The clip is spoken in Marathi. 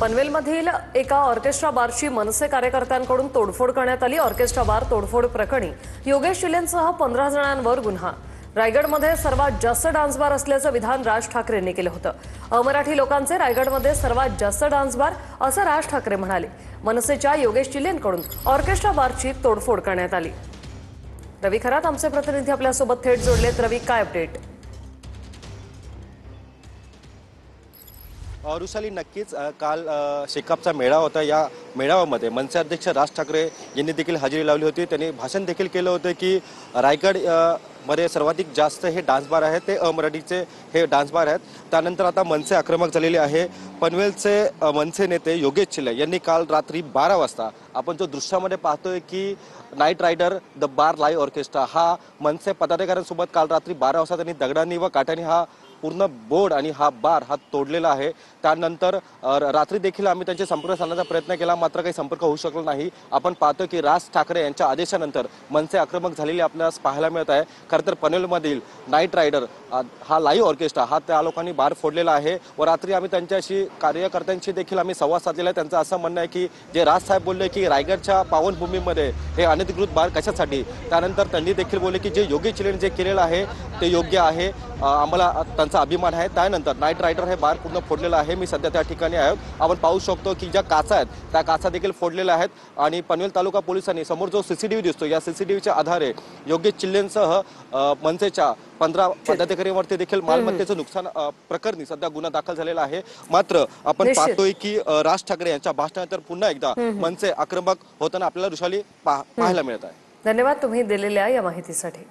पनवेलमधील एका ऑर्केस्ट्रा बारची मनसे कार्यकर्त्यांकडून तोडफोड करण्यात आली। ऑर्केस्ट्रा बार तोडफोड प्रकरणी योगेश चिलेंसह 15 जणांवर गुन्हा। रायगडमध्ये सर्वात जास्त डान्स बार असल्याचं विधान राज ठाकरेंनी केलं होतं। अमराठी लोकांचे रायगडमध्ये सर्वात जास्त डान्स बार असं राज ठाकरे म्हणाले। मनसेच्या योगेश चिलेंकडून ऑर्केस्ट्रा बारची तोडफोड करण्यात आली। रवी खरात आमचे प्रतिनिधी आपल्यासोबत थेट जोडलेत। रवी, काय अपडेट? रुशाली, नक्कीच काल शेकापचा मेळावा होता। या मेळाव्यामध्ये मनसे अध्यक्ष राज ठाकरे यांनी देखील हजेरी लावली होती। त्यांनी भाषण देखील केलं होतं की रायगड मध्ये सर्वाधिक जास्त हे डान्स बार आहेत, ते अमराठीचे हे डान्स बार आहेत। त्यानंतर आता मनसे आक्रमक झालेले आहे। पनवेलचे मनसे नेते योगेश चिले यांनी काल रात्री 12 वाजता आपण जो दृश्यामध्ये पाहतोय की night rider the bar live orchestra हा मनसे पदाधिकाऱ्यांसोबत काल रात्री 12 वाजता त्यांनी दगडांनी व काठ्याने हा पूर्ण बोर्ड आणि हा बार हा तोडलेला आहे। त्यानंतर रात्री देखील आम्ही त्यांचे संपर्क साधण्याचा प्रयत्न केला, मात्र काही संपर्क होऊ शकला नाही। आपण पाहतो की राज ठाकरे यांच्या आदेशानंतर मनसे आक्रमक झालेले आपल्याला पाहायला मिळत आहे। खरं तर पनवेलमधील नाईट रायडर हा लाईव्ह ऑर्केस्ट्रा हा त्या लोकांनी बार फोडलेला आहे व रात्री आम्ही त्यांच्याशी कार्यकर्त्यांशी देखील आम्ही संवाद साधलेला आहे। त्यांचं असं म्हणणं आहे की जे राज साहेब बोलले की रायगडच्या पावनभूमीमध्ये हे अनधिकृत बार कशासाठी, त्यानंतर त्यांनी देखील बोलले की जे योगेश चिलेंनी जे केलेलं आहे ते योग्य आहे, आम्हाला त्यांचा अभिमान आहे। त्यानंतर नाईट रायडर हे बार पूर्ण फोडलेलं आहे। मी सध्या त्या ठिकाणी आहे। आपण पाहू शकतो की ज्या काचा आहेत त्या काचा देखील फोडलेल्या आहेत आणि पनवेल तालुका पोलिसांनी समोर जो सीसीटीव्ही दिसतो या सीसीटीव्हीच्या आधारे योगेश चिलेंसह मनसेच्या 15 पदाधिकाऱ्यांवरती देखील मालमत्तेचं नुकसान प्रकरणी सध्या गुन्हा दाखल झालेला आहे। मात्र आपण पाहतोय की राज ठाकरे यांच्या भाषणानंतर पुन्हा एकदा मनसे आक्रमक होताना आपल्याला रुशाली पाहायला मिळत आहे। धन्यवाद तुम्ही दिलेल्या या माहितीसाठी।